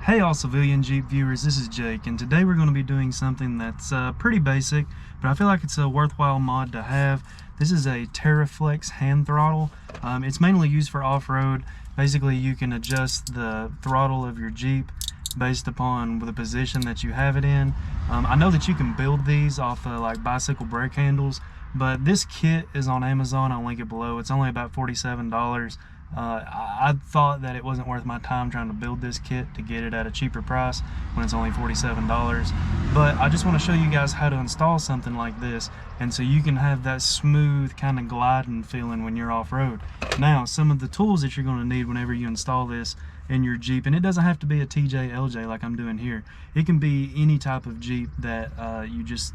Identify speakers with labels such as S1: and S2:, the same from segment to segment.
S1: Hey all civilian Jeep viewers, this is Jake, and today we're going to be doing something that's pretty basic, but I feel like it's a worthwhile mod to have. This is a Teraflex hand throttle. It's mainly used for off-road. Basically, you can adjust the throttle of your Jeep based upon the position that you have it in. I know that you can build these off like bicycle brake handles, but this kit is on Amazon. I'll link it below. It's only about $47. I thought that it wasn't worth my time trying to build this kit to get it at a cheaper price when it's only $47, but I just want to show you guys how to install something like this, and so you can have that smooth kind of gliding feeling when you're off-road. Now, some of the tools that you're going to need whenever you install this in your Jeep, and it doesn't have to be a TJ LJ like I'm doing here. It can be any type of Jeep that you just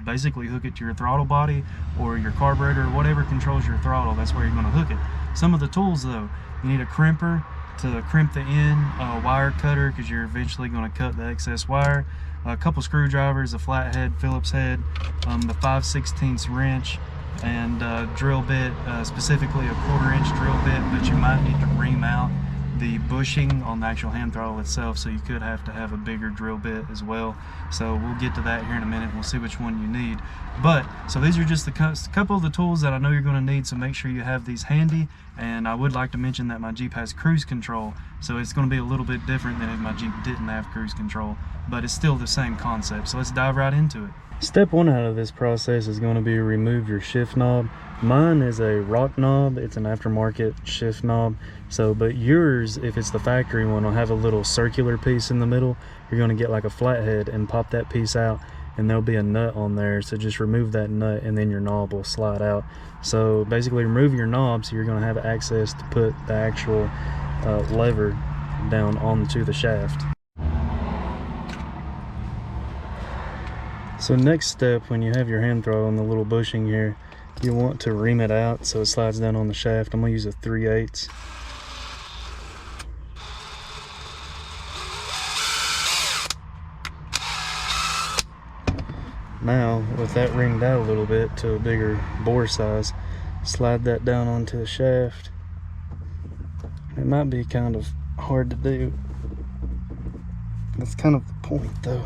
S1: basically hook it to your throttle body or your carburetor, whatever controls your throttle, that's where you're going to hook it. Some of the tools though, you need a crimper to crimp the end, a wire cutter because you're eventually going to cut the excess wire, a couple screwdrivers, a flathead, Phillips head, the 5/16 wrench, and drill bit, specifically a 1/4 inch drill bit, but you might need to ream out the bushing on the actual hand throttle itself, so you could have to have a bigger drill bit as well. So we'll get to that here in a minute and we'll see which one you need. But so these are just a couple of the tools that I know you're going to need, so make sure you have these handy. And I would like to mention that my Jeep has cruise control, so it's going to be a little bit different than if my Jeep didn't have cruise control, but it's still the same concept. So let's dive right into it. Step one out of this process is going to be remove your shift knob. Mine is a rock knob. It's an aftermarket shift knob. So, but yours, if it's the factory one, will have a little circular piece in the middle. You're going to get like a flathead and pop that piece out, and there'll be a nut on there. So just remove that nut and then your knob will slide out. So basically remove your knob so you're going to have access to put the actual lever down onto the shaft. So next step, when you have your hand throttle on the little bushing here, you want to ream it out so it slides down on the shaft. I'm going to use a 3/8. Now, with that reamed out a little bit to a bigger bore size, slide that down onto the shaft. It might be kind of hard to do. That's kind of the point though.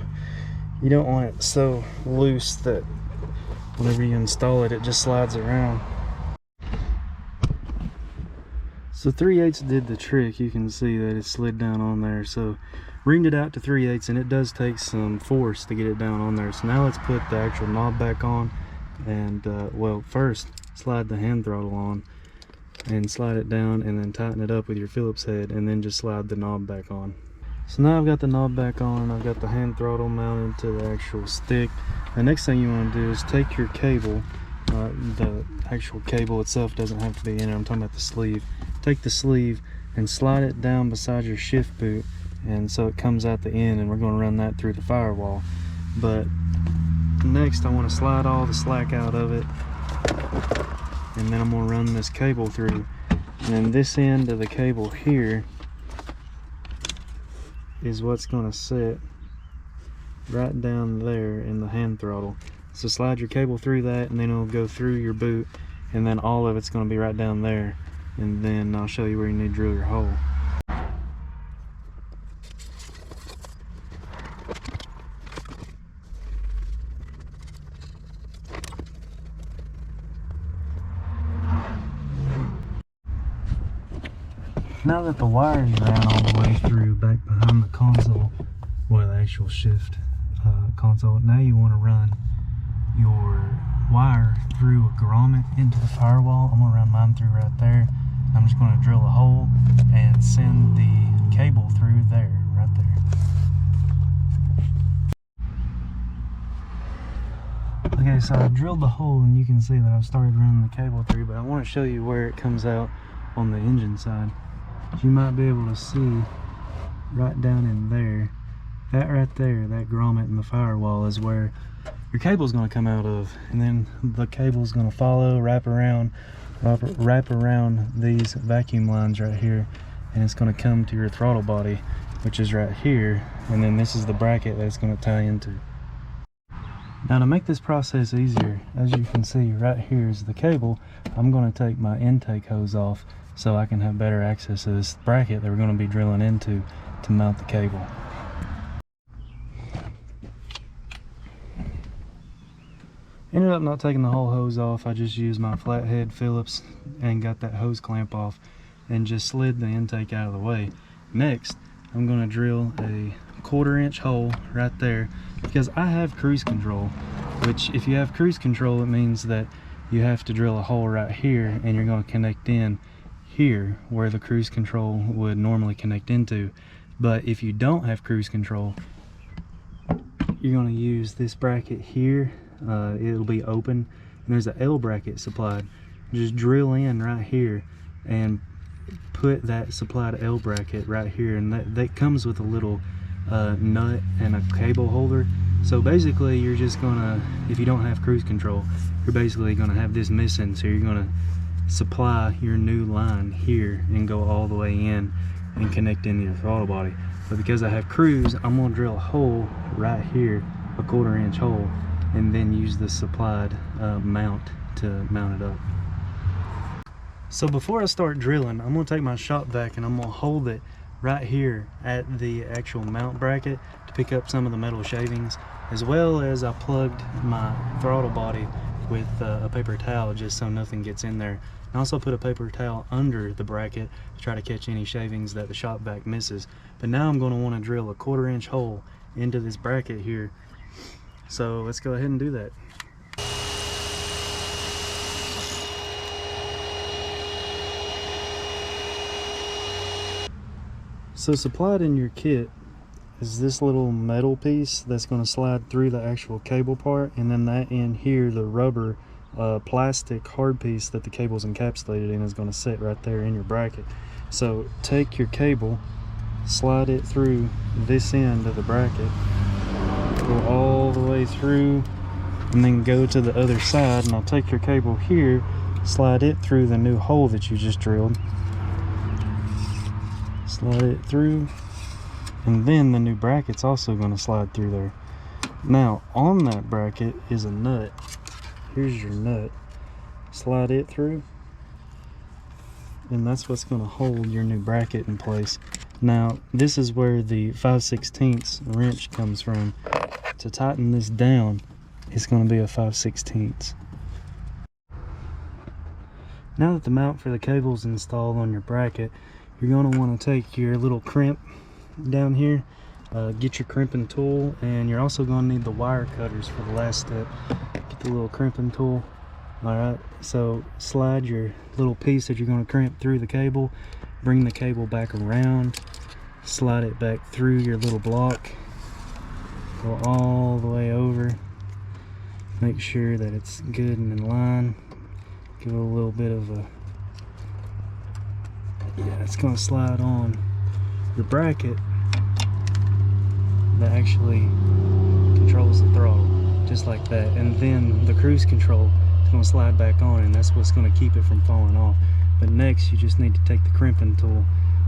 S1: You don't want it so loose that whenever you install it, it just slides around. So 3/8 did the trick. You can see that it slid down on there. So reamed it out to 3/8, and it does take some force to get it down on there. So now let's put the actual knob back on, and well, first slide the hand throttle on and slide it down, and then tighten it up with your Phillips head, and then just slide the knob back on. So now I've got the knob back on, I've got the hand throttle mounted to the actual stick. The next thing you want to do is take your cable, the actual cable itself doesn't have to be in it, I'm talking about the sleeve. Take the sleeve and slide it down beside your shift boot, and so it comes out the end, and we're going to run that through the firewall. But next I want to slide all the slack out of it, and then I'm going to run this cable through. And then this end of the cable here is what's going to sit right down there in the hand throttle. So slide your cable through that, and then it'll go through your boot, and then all of it's going to be right down there, and then I'll show you where you need to drill your hole. Now that the wires ran all the way through back behind the console, or the actual shift console, now you want to run your wire through a grommet into the firewall. I'm going to run mine through right there. I'm just going to drill a hole and send the cable through there, right there. Okay, so I drilled the hole, and you can see that I've started running the cable through, but I want to show you where it comes out on the engine side. You might be able to see right down in there, that right there, that grommet in the firewall is where your cable is going to come out of, and then the cable is going to follow, wrap around these vacuum lines right here, and it's going to come to your throttle body, which is right here, and then this is the bracket that it's going to tie into. Now to make this process easier, as you can see right here is the cable. I'm going to take my intake hose off so I can have better access to this bracket that we're going to be drilling into to mount the cable. Ended up not taking the whole hose off. I just used my flathead Phillips and got that hose clamp off and just slid the intake out of the way. Next, I'm going to drill a 1/4 inch hole right there because I have cruise control, which if you have cruise control, it means that you have to drill a hole right here and you're going to connect in here where the cruise control would normally connect into. But if you don't have cruise control, you're going to use this bracket here. It'll be open and there's an L bracket supplied. Just drill in right here and put that supplied L bracket right here, and that comes with a little nut and a cable holder. So basically you're just gonna, if you don't have cruise control, you're basically gonna have this missing, so you're gonna supply your new line here and go all the way in and connect into your throttle body. But because I have cruise, I'm gonna drill a hole right here, a 1/4 inch hole, and then use the supplied mount to mount it up. So before I start drilling, I'm going to take my shop vac and I'm going to hold it right here at the actual mount bracket to pick up some of the metal shavings, as well as I plugged my throttle body with a paper towel just so nothing gets in there. I also put a paper towel under the bracket to try to catch any shavings that the shop vac misses. But now I'm going to want to drill a 1/4 inch hole into this bracket here. So let's go ahead and do that. So supplied in your kit is this little metal piece that's going to slide through the actual cable part, and then that in here, the rubber plastic hard piece that the cable's encapsulated in, is going to sit right there in your bracket. So take your cable, slide it through this end of the bracket, go all the way through, and then go to the other side, and I'll take your cable here, slide it through the new hole that you just drilled, slide it through, and then the new bracket's also going to slide through there. Now on that bracket is a nut. Here's your nut. Slide it through, and that's what's going to hold your new bracket in place. Now this is where the 5/16 wrench comes from. To tighten this down, it's going to be a 5/16. Now that the mount for the cable is installed on your bracket, you're going to want to take your little crimp down here, get your crimping tool, and you're also going to need the wire cutters for the last step. Get the little crimping tool. Alright, so slide your little piece that you're going to crimp through the cable, bring the cable back around, slide it back through your little block, go all the way over, make sure that it's good and in line, give it a little bit of a, yeah, it's going to slide on your bracket that actually controls the throttle, just like that. And then the cruise control is going to slide back on, and that's what's going to keep it from falling off. But next you just need to take the crimping tool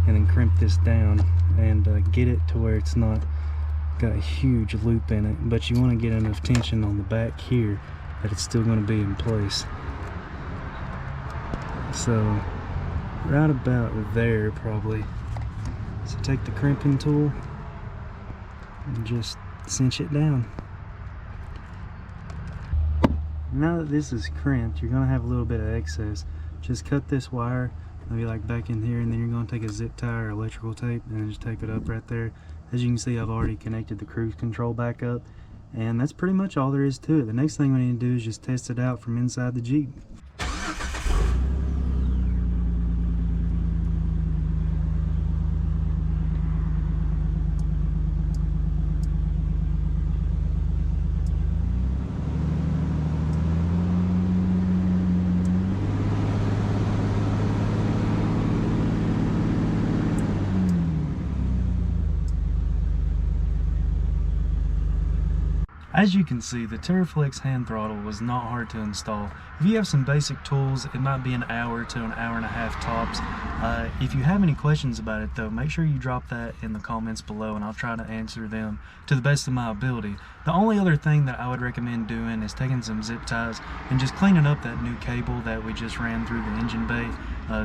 S1: and then crimp this down and get it to where it's not got a huge loop in it, but you want to get enough tension on the back here that it's still going to be in place. So right about there probably. So take the crimping tool and just cinch it down. Now that this is crimped, you're going to have a little bit of excess. Just cut this wire, maybe like back in here, and then you're going to take a zip tie or electrical tape and just tape it up right there. As you can see, I've already connected the cruise control back up, and that's pretty much all there is to it. The next thing we need to do is just test it out from inside the Jeep. As you can see, the Teraflex hand throttle was not hard to install. If you have some basic tools, it might be an hour to an hour and a half tops. If you have any questions about it though, make sure you drop that in the comments below and I'll try to answer them to the best of my ability. The only other thing that I would recommend doing is taking some zip ties and just cleaning up that new cable that we just ran through the engine bay,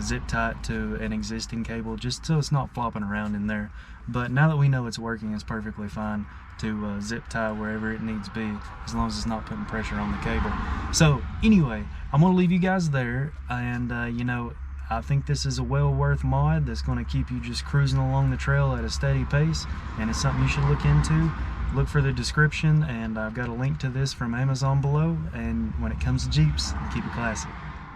S1: zip tie it to an existing cable just so it's not flopping around in there. But now that we know it's working, it's perfectly fine to zip tie wherever it needs to be, as long as it's not putting pressure on the cable. So anyway, I'm going to leave you guys there, and you know, I think this is a well worth mod that's going to keep you just cruising along the trail at a steady pace, and it's something you should look into. Look for the description, and I've got a link to this from Amazon below. And when it comes to Jeeps, keep it classy.